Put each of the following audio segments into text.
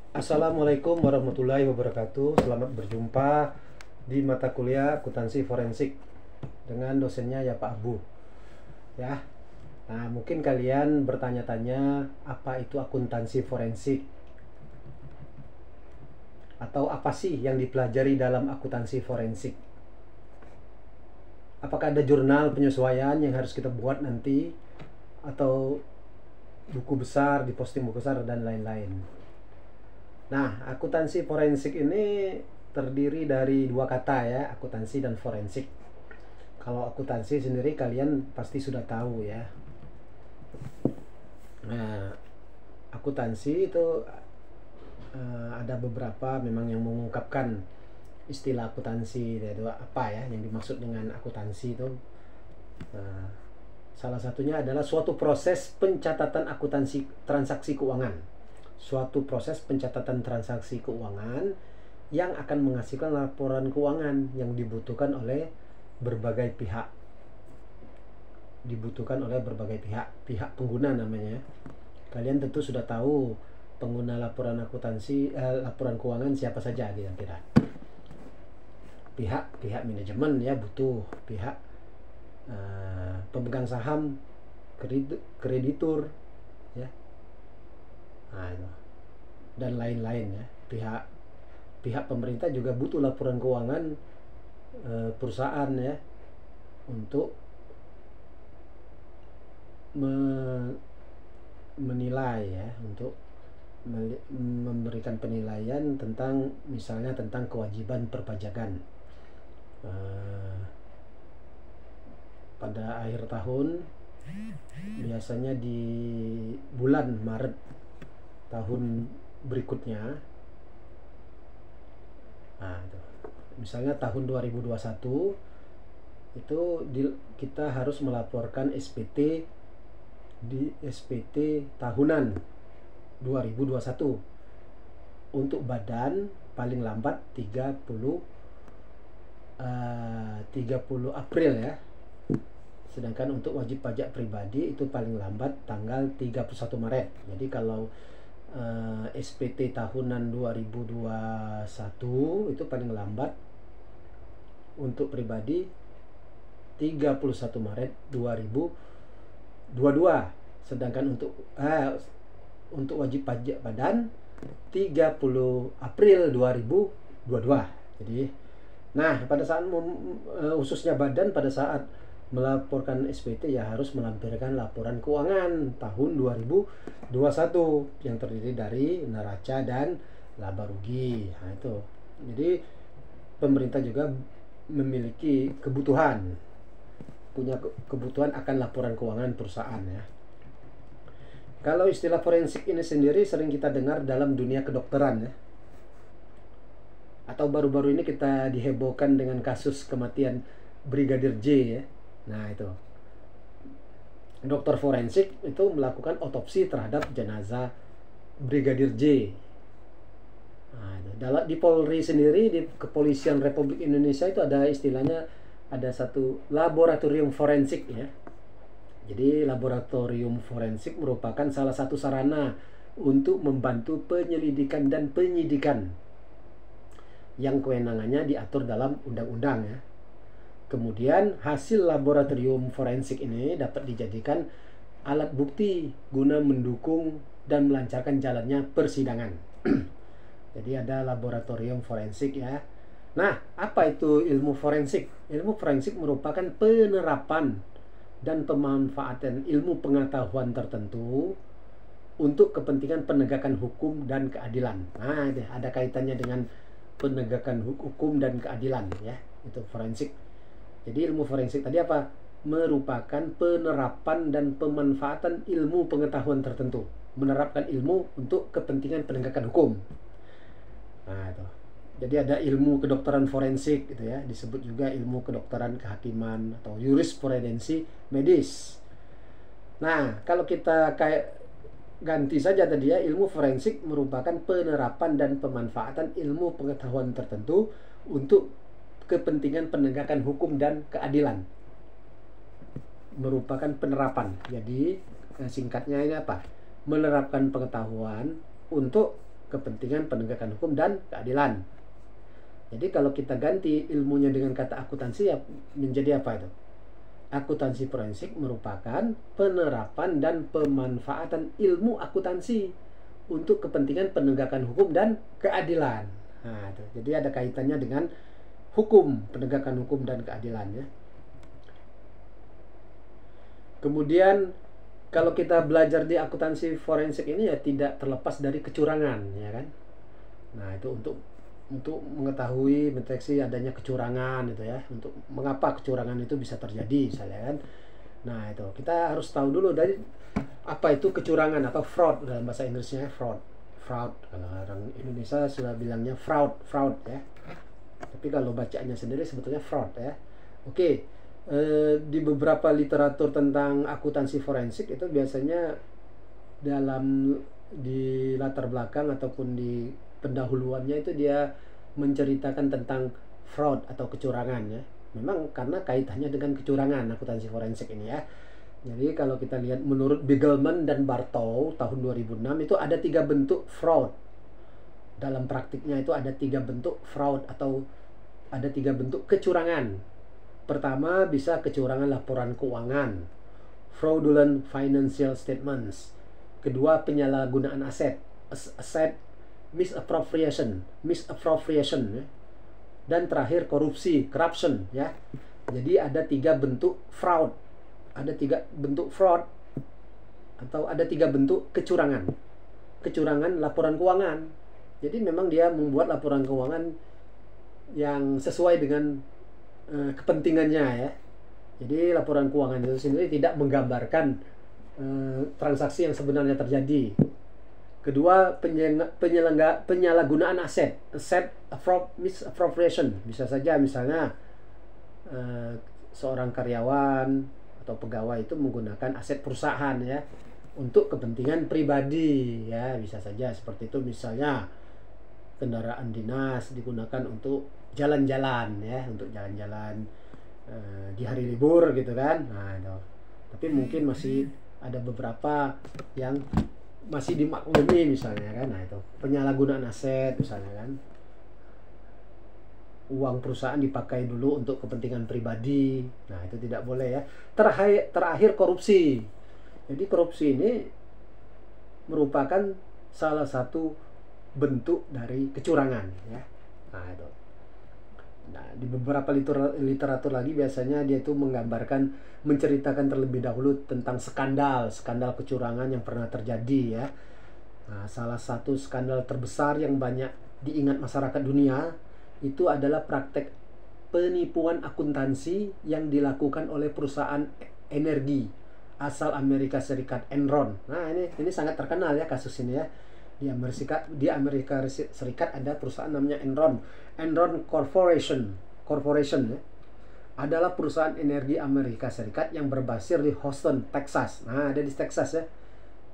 Assalamualaikum warahmatullahi wabarakatuh. Selamat berjumpa di mata kuliah akuntansi forensik dengan dosennya ya Pak Abu. Ya. Nah, mungkin kalian bertanya-tanya apa itu akuntansi forensik? Atau apa sih yang dipelajari dalam akuntansi forensik? Apakah ada jurnal penyesuaian yang harus kita buat nanti? Atau buku besar, diposting buku besar dan lain-lain? Nah, akuntansi forensik ini terdiri dari dua kata ya, akuntansi dan forensik. Kalau akuntansi sendiri kalian pasti sudah tahu ya. Nah, akuntansi itu ada beberapa memang yang mengungkapkan istilah akuntansi itu apa ya yang dimaksud dengan akuntansi itu. Nah, salah satunya adalah suatu proses pencatatan akuntansi transaksi keuangan. Suatu proses pencatatan transaksi keuangan yang akan menghasilkan laporan keuangan yang dibutuhkan oleh berbagai pihak. Pihak pengguna namanya. Kalian tentu sudah tahu pengguna laporan akuntansi, laporan keuangan siapa saja kira-kira. Pihak manajemen ya butuh, pihak pemegang saham, kreditur ya. Nah, itu. Dan lain-lain ya. Pihak pemerintah juga butuh laporan keuangan perusahaan ya untuk menilai ya, untuk memberikan penilaian tentang misalnya tentang kewajiban perpajakan. Pada akhir tahun biasanya di bulan Maret tahun berikutnya. Nah, itu. Misalnya tahun 2021 itu kita harus melaporkan SPT tahunan 2021 untuk badan paling lambat 30 April ya. Sedangkan untuk wajib pajak pribadi itu paling lambat tanggal 31 Maret. Jadi kalau SPT tahunan 2021 itu paling lambat untuk pribadi 31 Maret 2022. Sedangkan untuk wajib pajak badan 30 April 2022. Jadi pada saat khususnya badan pada saat melaporkan SPT ya harus melampirkan laporan keuangan tahun 2021 yang terdiri dari neraca dan laba rugi. Nah, itu. Jadi pemerintah juga memiliki punya kebutuhan akan laporan keuangan perusahaan ya. Kalau istilah forensik ini sendiri sering kita dengar dalam dunia kedokteran ya. Atau baru-baru ini kita dihebohkan dengan kasus kematian Brigadir J ya. Nah, itu. Dokter forensik itu melakukan otopsi terhadap jenazah Brigadir J. Nah, itu. Di Polri sendiri, di Kepolisian Republik Indonesia itu ada istilahnya, ada satu laboratorium forensik ya. Jadi laboratorium forensik merupakan salah satu sarana untuk membantu penyelidikan dan penyidikan yang kewenangannya diatur dalam undang-undang ya. Kemudian hasil laboratorium forensik ini dapat dijadikan alat bukti guna mendukung dan melancarkan jalannya persidangan. Jadi ada laboratorium forensik ya. Nah, apa itu ilmu forensik? Ilmu forensik merupakan penerapan dan pemanfaatan ilmu pengetahuan tertentu untuk kepentingan penegakan hukum dan keadilan. Nah, ada kaitannya dengan penegakan hukum dan keadilan ya. Itu forensik. Jadi ilmu forensik tadi apa? Merupakan penerapan dan pemanfaatan ilmu pengetahuan tertentu. Menerapkan ilmu untuk kepentingan penegakan hukum. Nah, itu. Jadi ada ilmu kedokteran forensik gitu ya, disebut juga ilmu kedokteran kehakiman atau jurisprudensi medis. Nah, kalau kita kayak ganti saja tadi ya, ilmu forensik merupakan penerapan dan pemanfaatan ilmu pengetahuan tertentu untuk kepentingan penegakan hukum dan keadilan. Merupakan penerapan. Jadi singkatnya ini apa? Menerapkan pengetahuan untuk kepentingan penegakan hukum dan keadilan. Jadi kalau kita ganti ilmunya dengan kata akuntansi, ya menjadi apa itu? Akuntansi forensik merupakan penerapan dan pemanfaatan ilmu akuntansi untuk kepentingan penegakan hukum dan keadilan. Nah, itu. Jadi ada kaitannya dengan hukum, penegakan hukum dan keadilan ya. Kemudian kalau kita belajar di akuntansi forensik ini ya tidak terlepas dari kecurangan, ya kan? Nah, itu untuk mengetahui, mendeteksi adanya kecurangan itu ya, untuk mengapa kecurangan itu bisa terjadi misalnya kan. Nah, itu kita harus tahu dulu dari apa itu kecurangan atau fraud, dalam bahasa Inggrisnya fraud. Fraud, kalau orang Indonesia sudah bilangnya fraud ya. Tapi kalau bacanya sendiri sebetulnya fraud ya. Oke. Di beberapa literatur tentang akuntansi forensik itu biasanya di latar belakang ataupun di pendahuluannya itu dia menceritakan tentang fraud atau kecurangan ya. Memang karena kaitannya dengan kecurangan akuntansi forensik ini ya. Jadi kalau kita lihat menurut Begelman dan Bartow tahun 2006 itu ada 3 bentuk fraud. Dalam praktiknya itu ada 3 bentuk fraud atau ada 3 bentuk kecurangan. Pertama, bisa kecurangan laporan keuangan, fraudulent financial statements. Kedua, penyalahgunaan aset, asset misappropriation ya. Dan terakhir korupsi, corruption ya. Jadi ada 3 bentuk fraud. Ada 3 bentuk fraud atau ada 3 bentuk kecurangan. Kecurangan laporan keuangan. Jadi memang dia membuat laporan keuangan yang sesuai dengan kepentingannya ya. Jadi laporan keuangan itu sendiri tidak menggambarkan transaksi yang sebenarnya terjadi. Kedua, penyalahgunaan aset, misappropriation. Bisa saja misalnya seorang karyawan atau pegawai itu menggunakan aset perusahaan ya untuk kepentingan pribadi ya, bisa saja seperti itu. Misalnya kendaraan dinas digunakan untuk jalan-jalan ya, untuk jalan-jalan di hari libur gitu kan. Nah, itu. Tapi mungkin masih ada beberapa yang masih dimaklumi misalnya kan. Nah, itu penyalahgunaan aset misalnya kan. Uang perusahaan dipakai dulu untuk kepentingan pribadi. Nah, itu tidak boleh ya. Terakhir korupsi. Jadi korupsi ini merupakan salah satu bentuk dari kecurangan ya. Nah, itu. Nah, di beberapa literatur lagi biasanya dia itu menceritakan terlebih dahulu tentang skandal kecurangan yang pernah terjadi ya. Nah, salah satu skandal terbesar yang banyak diingat masyarakat dunia itu adalah praktek penipuan akuntansi yang dilakukan oleh perusahaan energi asal Amerika Serikat, Enron. Nah, ini sangat terkenal ya kasus ini ya. Di Amerika Serikat ada perusahaan namanya Enron Corporation ya. Adalah perusahaan energi Amerika Serikat yang berbasis di Houston, Texas. Nah, ada di Texas ya.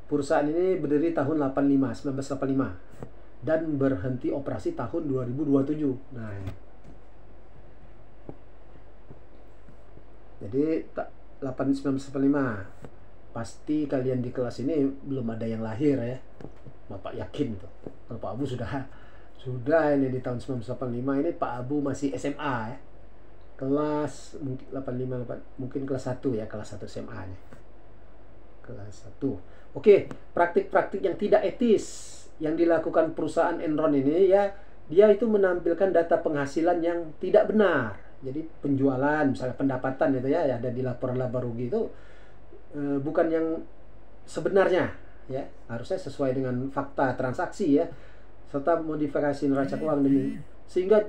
Perusahaan ini berdiri tahun 1985 dan berhenti operasi tahun 2027. Nah, ini. Jadi 1995. Pasti kalian di kelas ini belum ada yang lahir ya. Bapak yakin tuh. Kalau Pak Abu sudah ini di tahun 1985 ini Pak Abu masih SMA ya. Kelas mungkin 85 mungkin kelas 1 ya, kelas 1 SMA nya. Kelas 1. Oke, praktik-praktik yang tidak etis yang dilakukan perusahaan Enron ini ya, dia itu menampilkan data penghasilan yang tidak benar. Jadi penjualan misalnya pendapatan itu ya, ada di laporan laba rugi itu bukan yang sebenarnya ya, harusnya sesuai dengan fakta transaksi ya, serta modifikasi neraca keuangan sehingga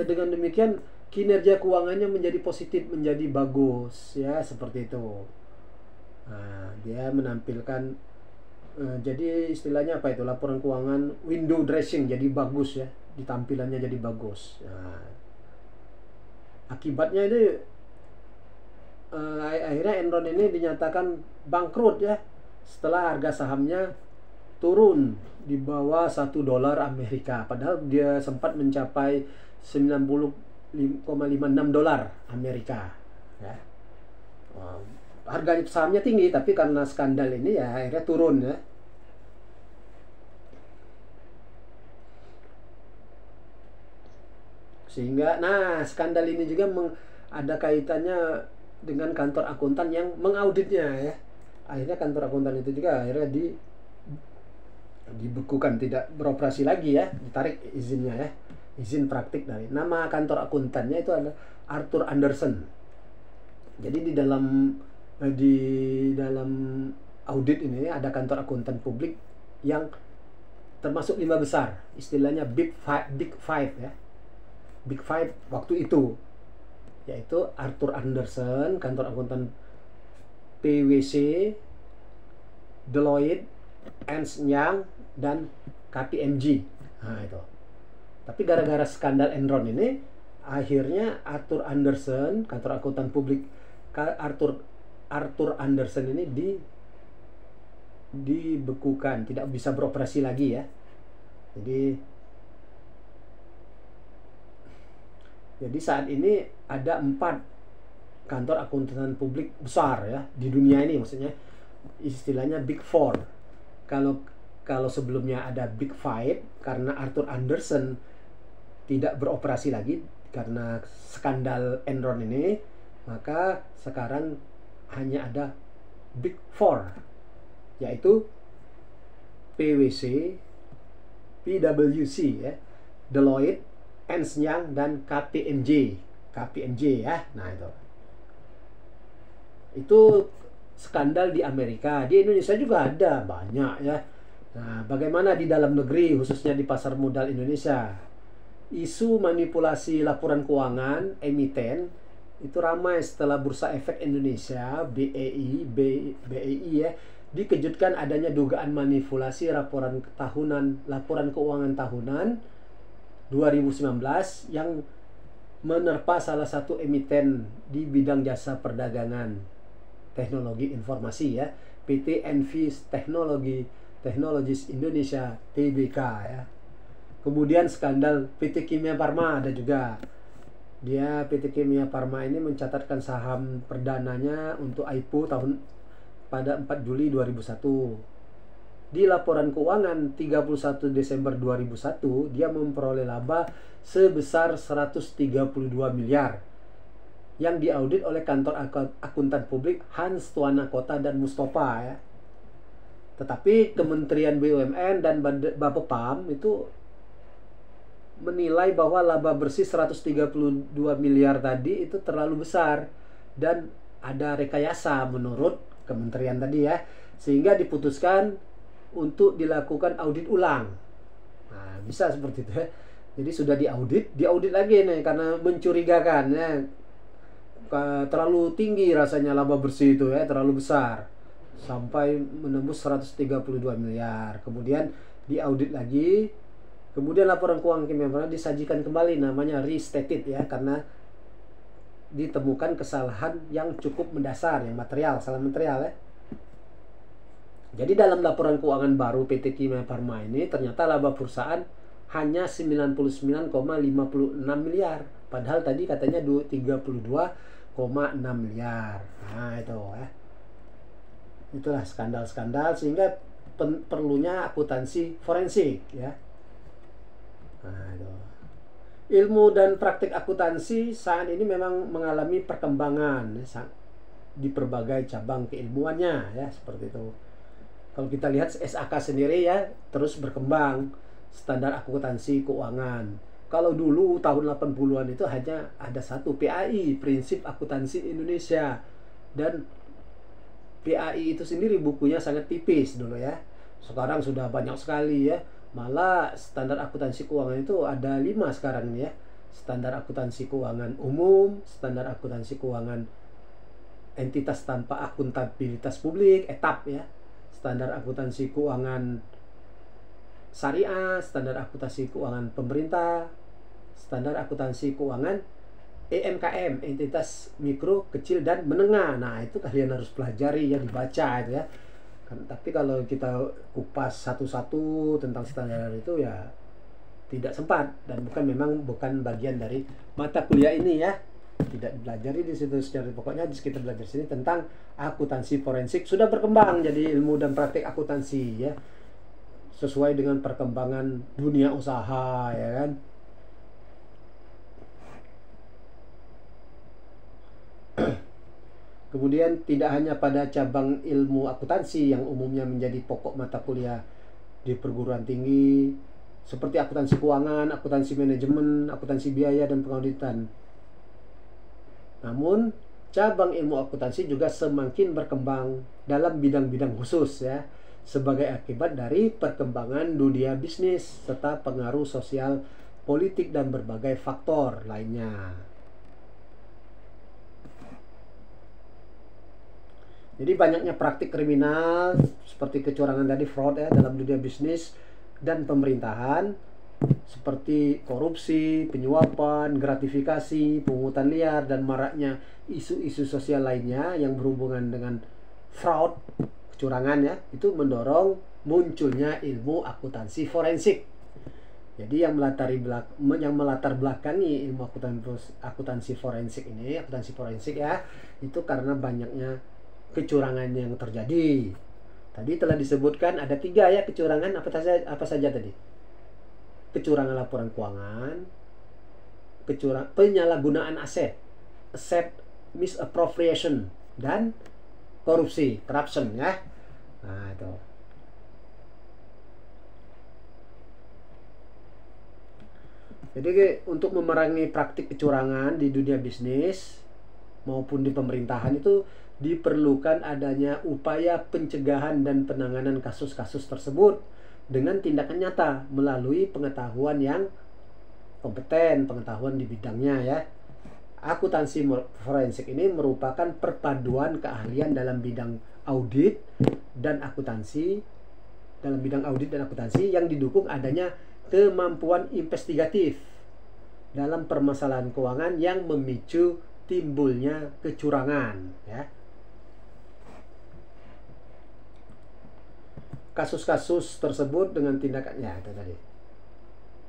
dengan demikian kinerja keuangannya menjadi positif, menjadi bagus ya, seperti itu. Nah, dia menampilkan jadi istilahnya apa itu, laporan keuangan window dressing, jadi bagus ya, ditampilannya jadi bagus. Nah, akibatnya ini akhirnya Enron ini dinyatakan bangkrut ya, setelah harga sahamnya turun di bawah $1 Amerika, padahal dia sempat mencapai $90,56 Amerika ya. Harga sahamnya tinggi, tapi karena skandal ini ya akhirnya turun ya. Sehingga, nah, skandal ini juga ada kaitannya dengan kantor akuntan yang mengauditnya ya. Akhirnya kantor akuntan itu juga akhirnya dibekukan, tidak beroperasi lagi ya, ditarik izinnya ya, izin praktik dari. Nama kantor akuntannya itu ada Arthur Andersen. Jadi di dalam audit ini ada kantor akuntan publik yang termasuk 5 besar, istilahnya Big Five ya. Big Five waktu itu, yaitu Arthur Andersen, kantor akuntan PwC, Deloitte, Ernst Young, dan KPMG. Nah itu. Tapi gara-gara skandal Enron ini, akhirnya Arthur Andersen, kantor akuntan publik Arthur Andersen ini dibekukan, tidak bisa beroperasi lagi ya. Jadi saat ini ada 4 kantor akuntan publik besar ya di dunia ini, maksudnya istilahnya Big Four. Kalau sebelumnya ada Big Five, karena Arthur Andersen tidak beroperasi lagi karena skandal Enron ini, maka sekarang hanya ada Big Four, yaitu PwC, PwC ya, Deloitte, Ernst Young, dan KPMG ya. Nah itu skandal di Amerika. Di Indonesia juga ada banyak ya. Nah, bagaimana di dalam negeri, khususnya di pasar modal Indonesia? Isu manipulasi laporan keuangan emiten itu ramai setelah Bursa Efek Indonesia BEI ya dikejutkan adanya dugaan manipulasi laporan keuangan tahunan 2019 yang menerpa salah satu emiten di bidang jasa perdagangan teknologi informasi ya, PT Envis Technologies Indonesia Tbk ya. Kemudian skandal PT Kimia Farma ada juga. PT Kimia Farma ini mencatatkan saham perdananya untuk IPO pada 4 Juli 2001. Di laporan keuangan 31 Desember 2001, dia memperoleh laba sebesar 132 miliar yang diaudit oleh kantor akuntan publik Hans Tuanakota dan Mustafa ya. Tetapi Kementerian BUMN dan Bapepam itu menilai bahwa laba bersih 132 miliar tadi itu terlalu besar dan ada rekayasa menurut kementerian tadi ya, sehingga diputuskan untuk dilakukan audit ulang. Nah, bisa seperti itu ya. Jadi sudah diaudit lagi nih karena mencurigakan ya. Terlalu tinggi rasanya laba bersih itu ya, terlalu besar. Sampai menembus 132 miliar. Kemudian diaudit lagi. Kemudian laporan keuangan Kimia Farma disajikan kembali, namanya restated ya, karena ditemukan kesalahan yang cukup mendasar, yang salah material ya. Jadi dalam laporan keuangan baru PT Kimia Farma ini ternyata laba perusahaan hanya 99,56 miliar. Padahal tadi katanya 32,6 miliar. Nah itu ya. Itulah skandal-skandal sehingga perlunya akuntansi forensik ya. Nah itu. Ilmu dan praktik akuntansi saat ini memang mengalami perkembangan ya, di berbagai cabang keilmuannya ya, seperti itu. Kalau kita lihat SAK sendiri ya terus berkembang, standar akuntansi keuangan. Kalau dulu tahun 80-an itu hanya ada satu PAI, Prinsip Akuntansi Indonesia. Dan PAI itu sendiri bukunya sangat tipis dulu ya. Sekarang sudah banyak sekali ya. Malah standar akuntansi keuangan itu ada 5 sekarang ini ya. Standar akuntansi keuangan umum, standar akuntansi keuangan entitas tanpa akuntabilitas publik, ETAP ya. Standar akuntansi keuangan syariah, standar akuntansi keuangan pemerintah, standar akuntansi keuangan EMKM, entitas mikro, kecil, dan menengah. Nah itu kalian harus pelajari ya, dibaca itu ya. Tapi kalau kita kupas satu-satu tentang standar itu ya tidak sempat, dan bukan bagian dari mata kuliah ini ya. Tidak dipelajari di situ secara pokoknya. Kita belajar sini tentang akuntansi forensik, sudah berkembang jadi ilmu dan praktik akuntansi ya, sesuai dengan perkembangan dunia usaha ya kan. Kemudian tidak hanya pada cabang ilmu akuntansi yang umumnya menjadi pokok mata kuliah di perguruan tinggi, seperti akuntansi keuangan, akuntansi manajemen, akuntansi biaya, dan pengauditan. Namun, cabang ilmu akuntansi juga semakin berkembang dalam bidang-bidang khusus ya, sebagai akibat dari perkembangan dunia bisnis serta pengaruh sosial, politik, dan berbagai faktor lainnya. Jadi banyaknya praktik kriminal seperti kecurangan tadi, fraud ya, dalam dunia bisnis dan pemerintahan, seperti korupsi, penyuapan, gratifikasi, pungutan liar, dan maraknya isu-isu sosial lainnya yang berhubungan dengan fraud, kecurangan ya, itu mendorong munculnya ilmu akuntansi forensik. Jadi yang melatar belakangi ilmu akuntansi forensik ini, akuntansi forensik ya, itu karena banyaknya kecurangan yang terjadi. Tadi telah disebutkan ada 3 ya kecurangan, apa saja tadi? Kecurangan laporan keuangan, penyalahgunaan aset misappropriation, dan korupsi, corruption ya. Nah, itu. Jadi untuk memerangi praktik kecurangan di dunia bisnis maupun di pemerintahan itu diperlukan adanya upaya pencegahan dan penanganan kasus-kasus tersebut dengan tindakan nyata melalui pengetahuan yang kompeten, pengetahuan di bidangnya ya. Akuntansi forensik ini merupakan perpaduan keahlian dalam bidang audit dan akuntansi, yang didukung adanya kemampuan investigatif dalam permasalahan keuangan yang memicu timbulnya kecurangan ya. Kasus-kasus tersebut dengan tindakannya itu tadi.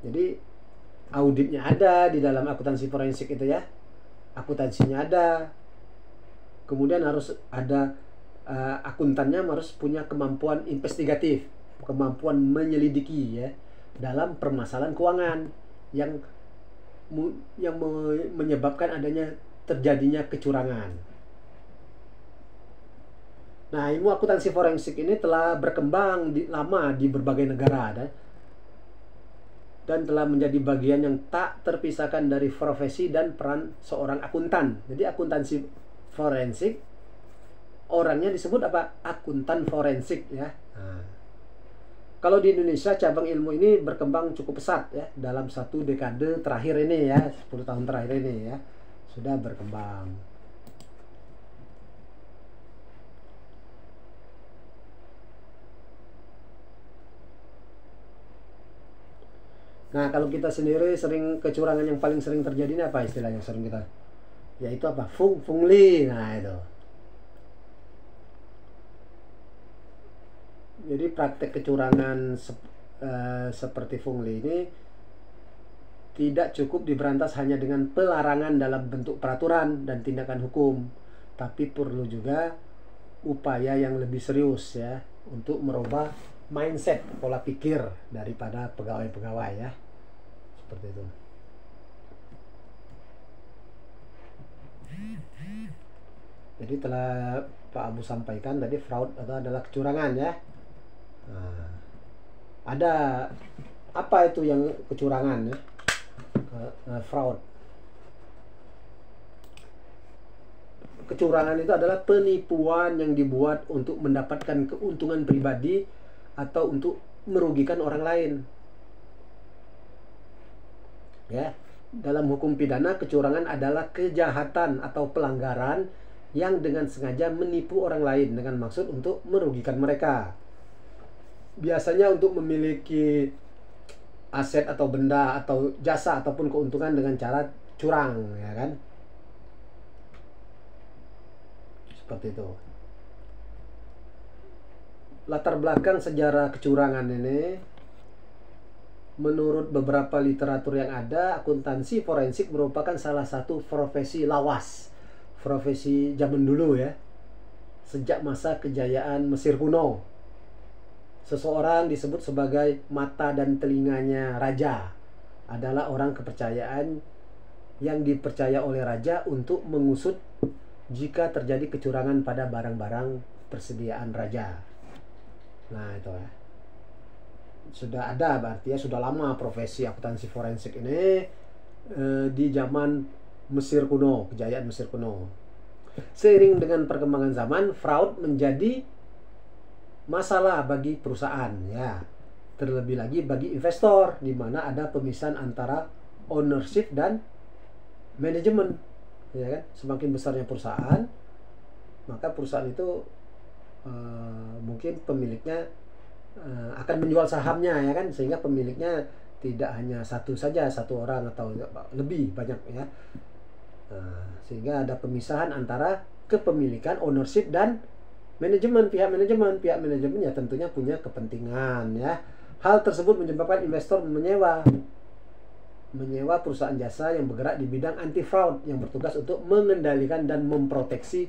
Jadi auditnya ada di dalam akuntansi forensik itu ya, akuntansinya ada, kemudian harus ada akuntannya harus punya kemampuan investigatif, kemampuan menyelidiki ya dalam permasalahan keuangan yang menyebabkan adanya terjadinya kecurangan. Nah, ilmu akuntansi forensik ini telah berkembang lama di berbagai negara dan telah menjadi bagian yang tak terpisahkan dari profesi dan peran seorang akuntan. Jadi akuntansi forensik, orangnya disebut apa? Akuntan forensik ya. Nah, kalau di Indonesia cabang ilmu ini berkembang cukup pesat ya dalam 1 dekade terakhir ini ya, 10 tahun terakhir ini ya, sudah berkembang. Nah, kalau kita sendiri sering kecurangan yang paling sering terjadi ini apa istilahnya sering kita? Yaitu apa? Pungli. Nah, itu. Jadi praktek kecurangan seperti pungli ini tidak cukup diberantas hanya dengan pelarangan dalam bentuk peraturan dan tindakan hukum, tapi perlu juga upaya yang lebih serius ya untuk merubah mindset, pola pikir daripada pegawai-pegawai ya, seperti itu. Jadi telah Pak Abu sampaikan tadi fraud atau adalah kecurangan ya. Nah, ada apa itu yang kecurangan ya? Fraud. Kecurangan itu adalah penipuan yang dibuat untuk mendapatkan keuntungan pribadi atau untuk merugikan orang lain. Ya, dalam hukum pidana kecurangan adalah kejahatan atau pelanggaran yang dengan sengaja menipu orang lain dengan maksud untuk merugikan mereka. Biasanya untuk memiliki aset atau benda atau jasa ataupun keuntungan dengan cara curang, ya kan? Seperti itu. Latar belakang sejarah kecurangan ini, menurut beberapa literatur yang ada, akuntansi forensik merupakan salah satu profesi lawas, profesi zaman dulu ya, sejak masa kejayaan Mesir kuno. Seseorang disebut sebagai mata dan telinganya raja, adalah orang kepercayaan yang dipercaya oleh raja untuk mengusut jika terjadi kecurangan pada barang-barang persediaan raja. Nah itu ya, sudah ada berarti ya, sudah lama profesi akuntansi forensik ini di zaman Mesir kuno, kejayaan Mesir kuno. Seiring dengan perkembangan zaman, fraud menjadi masalah bagi perusahaan ya, terlebih lagi bagi investor, di mana ada pemisahan antara ownership dan manajemen ya kan. Semakin besarnya perusahaan, maka perusahaan itu mungkin pemiliknya akan menjual sahamnya ya kan, sehingga pemiliknya tidak hanya satu saja, satu orang atau lebih banyak ya. Sehingga ada pemisahan antara kepemilikan, ownership, dan manajemen. Pihak manajemen ya tentunya punya kepentingan ya. Hal tersebut menyebabkan investor menyewa perusahaan jasa yang bergerak di bidang anti fraud, yang bertugas untuk mengendalikan dan memproteksi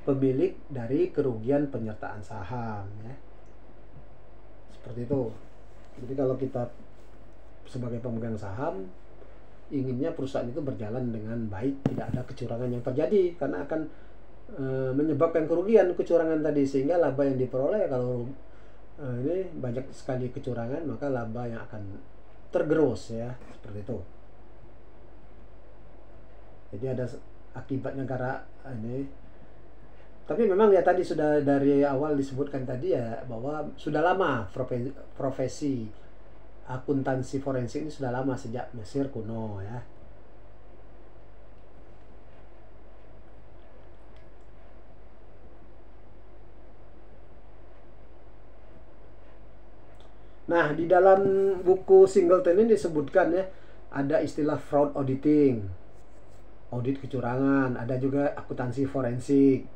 pemilik dari kerugian penyertaan saham ya. Seperti itu. Jadi kalau kita sebagai pemegang saham inginnya perusahaan itu berjalan dengan baik, tidak ada kecurangan yang terjadi, karena akan menyebabkan kerugian kecurangan tadi, sehingga laba yang diperoleh kalau ini banyak sekali kecurangan, maka laba yang akan tergerus ya, seperti itu. Jadi ada akibatnya karena ini. Tapi memang ya tadi sudah dari awal disebutkan tadi ya, bahwa sudah lama profesi akuntansi forensik ini sudah lama, sejak Mesir kuno ya. Nah, di dalam buku Singleton ini disebutkan ya, ada istilah fraud auditing, audit kecurangan, ada juga akuntansi forensik,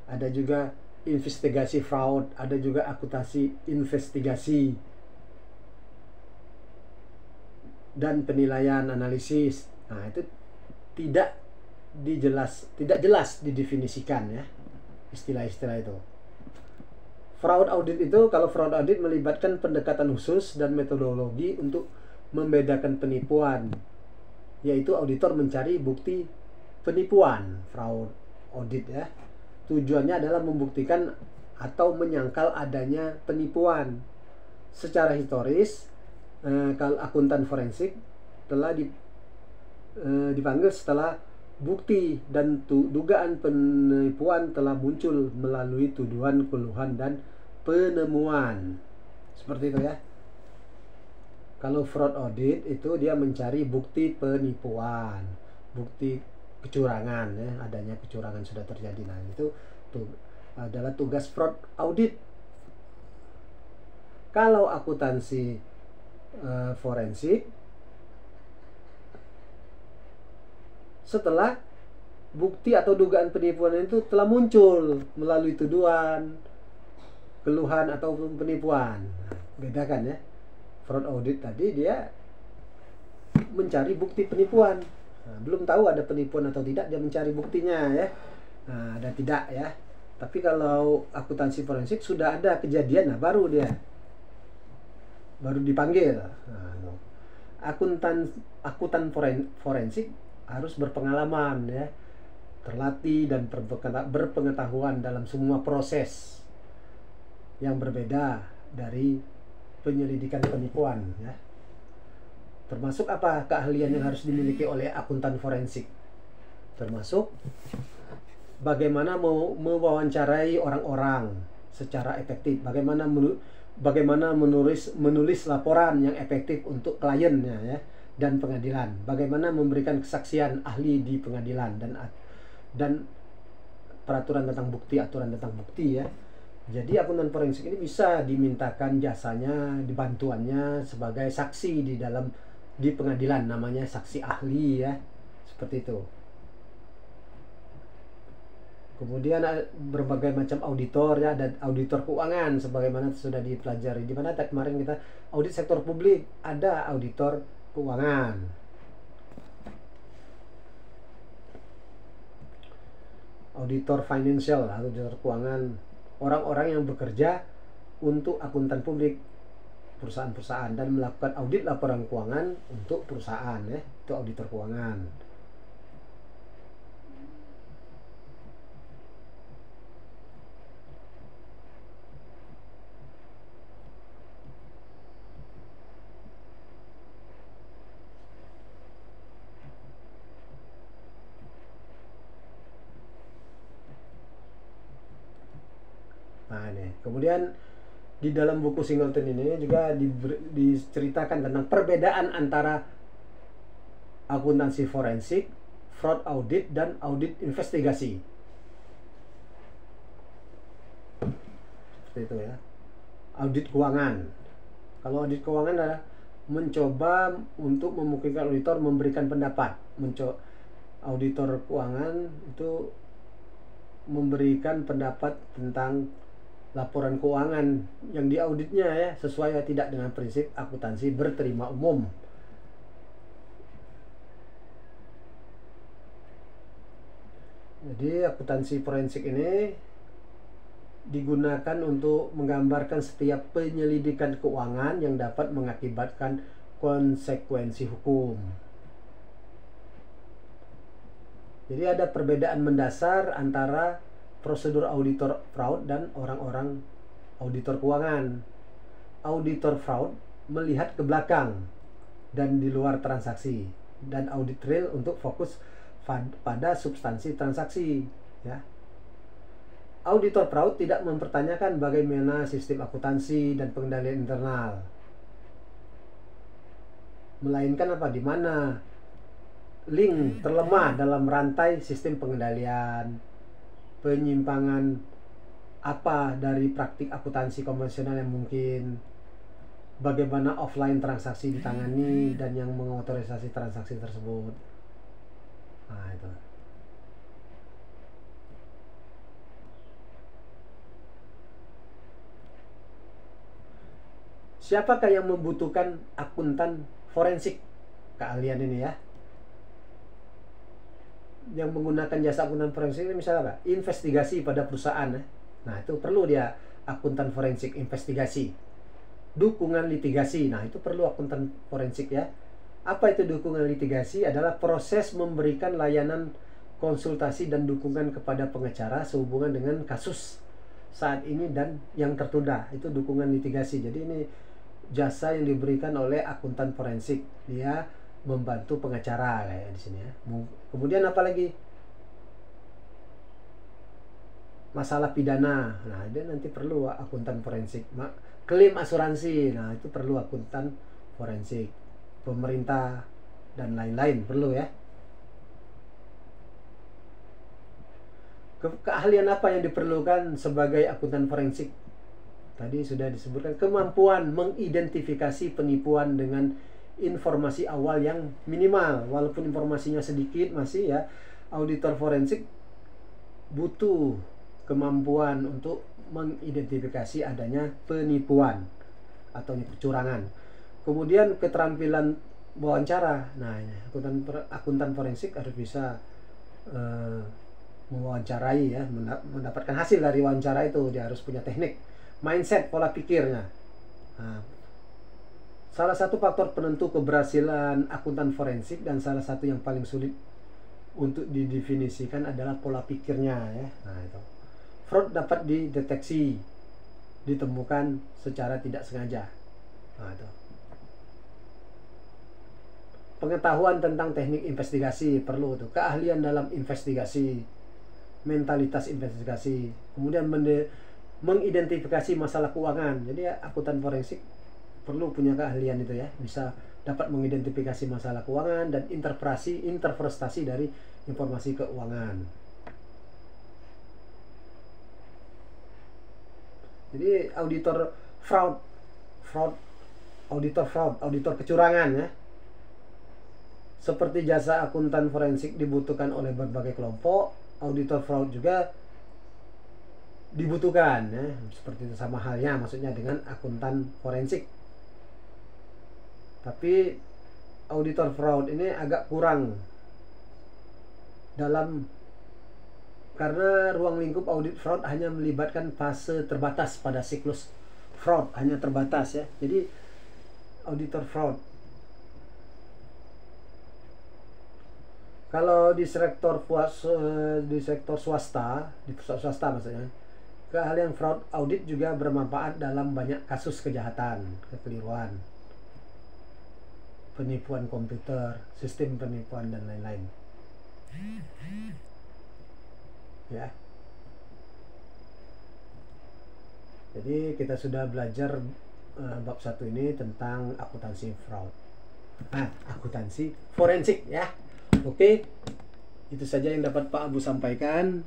ada juga investigasi fraud, ada juga akuntansi investigasi, dan penilaian analisis. Nah, itu tidak jelas didefinisikan ya, istilah-istilah itu. Fraud audit itu, kalau fraud audit melibatkan pendekatan khusus dan metodologi untuk membedakan penipuan, yaitu auditor mencari bukti penipuan. Fraud audit ya, tujuannya adalah membuktikan atau menyangkal adanya penipuan. Secara historis, kalau akuntan forensik telah dipanggil setelah bukti dan dugaan penipuan telah muncul melalui tuduhan, keluhan, dan penemuan. Seperti itu ya. Kalau fraud audit itu dia mencari bukti penipuan, bukti kecurangan ya, adanya kecurangan sudah terjadi. Nah, itu adalah tugas fraud audit. Kalau akuntansi forensik, setelah bukti atau dugaan penipuan itu telah muncul melalui tuduhan, keluhan, atau penipuan. Bedakan ya. Fraud audit tadi dia mencari bukti penipuan. Nah, belum tahu ada penipuan atau tidak, dia mencari buktinya ya. Nah, ada tidak ya. Tapi kalau akuntansi forensik sudah ada kejadian, nah baru dipanggil. Nah, akuntan forensik harus berpengalaman ya, terlatih dan berpengetahuan dalam semua proses yang berbeda dari penyelidikan penipuan ya. Termasuk apa keahlian yang harus dimiliki oleh akuntan forensik? Termasuk bagaimana mewawancarai orang-orang secara efektif, bagaimana menulis laporan yang efektif untuk kliennya ya, dan pengadilan, bagaimana memberikan kesaksian ahli di pengadilan, dan peraturan tentang bukti, aturan tentang bukti ya. Jadi akuntan forensik ini bisa dimintakan jasanya, dibantuannya sebagai saksi di pengadilan, namanya saksi ahli ya, seperti itu. Kemudian berbagai macam auditor ya, ada auditor keuangan sebagaimana sudah dipelajari, di mana kemarin kita audit sektor publik, ada auditor keuangan. Auditor financial, auditor keuangan, orang-orang yang bekerja untuk akuntan publik, perusahaan-perusahaan, dan melakukan audit laporan keuangan untuk perusahaan ya, itu auditor keuangan. Kemudian di dalam buku Singleton ini juga diceritakan tentang perbedaan antara akuntansi forensik, fraud audit, dan audit investigasi. Seperti itu ya. Audit keuangan. Kalau audit keuangan adalah mencoba untuk memungkinkan auditor memberikan pendapat. Auditor keuangan itu memberikan pendapat tentang laporan keuangan yang diauditnya ya, sesuai atau tidak dengan prinsip akuntansi berterima umum. Jadi akuntansi forensik ini digunakan untuk menggambarkan setiap penyelidikan keuangan yang dapat mengakibatkan konsekuensi hukum. Jadi ada perbedaan mendasar antara prosedur auditor fraud dan orang-orang auditor keuangan. Auditor fraud melihat ke belakang dan di luar transaksi, dan audit real untuk fokus pada substansi transaksi ya. Auditor fraud tidak mempertanyakan bagaimana sistem akuntansi dan pengendalian internal, melainkan apa, di mana link terlemah dalam rantai sistem pengendalian, penyimpangan apa dari praktik akuntansi konvensional yang mungkin, bagaimana offline transaksi ditangani dan yang mengotorisasi transaksi tersebut. Nah, itu. Siapakah yang membutuhkan akuntan forensik? Keahlian ini ya. Yang menggunakan jasa akuntan forensik ini misalnya apa? Investigasi pada perusahaan. Nah, itu perlu dia akuntan forensik investigasi. Dukungan litigasi. Nah, itu perlu akuntan forensik ya. Apa itu dukungan litigasi? Adalah proses memberikan layanan konsultasi dan dukungan kepada pengacara sehubungan dengan kasus saat ini dan yang tertunda. Itu dukungan litigasi. Jadi ini jasa yang diberikan oleh akuntan forensik. Dia membantu pengacara kayak di sini ya. Kemudian apa lagi? Masalah pidana. Nah, dia nanti perlu akuntan forensik. Klaim asuransi. Nah, itu perlu akuntan forensik. Pemerintah dan lain-lain perlu ya. Keahlian apa yang diperlukan sebagai akuntan forensik? Tadi sudah disebutkan, kemampuan mengidentifikasi penipuan dengan informasi awal yang minimal. Walaupun informasinya sedikit masih ya, auditor forensik butuh kemampuan untuk mengidentifikasi adanya penipuan atau kecurangan. Kemudian keterampilan wawancara. Nah, akuntan forensik harus bisa mewawancarai ya, mendapatkan hasil dari wawancara itu. Dia harus punya teknik, mindset, pola pikirnya. Nah, salah satu faktor penentu keberhasilan akuntan forensik dan salah satu yang paling sulit untuk didefinisikan adalah pola pikirnya ya. Nah, itu. Fraud dapat dideteksi, ditemukan secara tidak sengaja. Nah, itu. Pengetahuan tentang teknik investigasi perlu tuh, keahlian dalam investigasi, mentalitas investigasi, kemudian mengidentifikasi masalah keuangan. Jadi ya, akuntan forensik perlu punya keahlian itu ya, bisa dapat mengidentifikasi masalah keuangan dan interpretasi dari informasi keuangan. Jadi auditor auditor kecurangan ya. Seperti jasa akuntan forensik dibutuhkan oleh berbagai kelompok, auditor fraud juga dibutuhkan ya. Seperti itu, sama halnya maksudnya dengan akuntan forensik. Tapi auditor fraud ini agak kurang karena ruang lingkup audit fraud hanya melibatkan fase terbatas pada siklus fraud, hanya terbatas ya. Jadi auditor fraud, kalau di sektor swasta maksudnya, keahlian fraud audit juga bermanfaat dalam banyak kasus kejahatan, kekeliruan, penipuan komputer, sistem penipuan dan lain-lain. Ya. Jadi kita sudah belajar bab 1 ini tentang akuntansi fraud. Akuntansi forensik ya. Oke. Itu saja yang dapat Pak Abu sampaikan.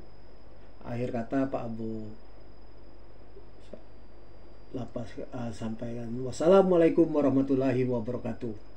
Akhir kata Pak Abu sampaikan. Wassalamualaikum warahmatullahi wabarakatuh.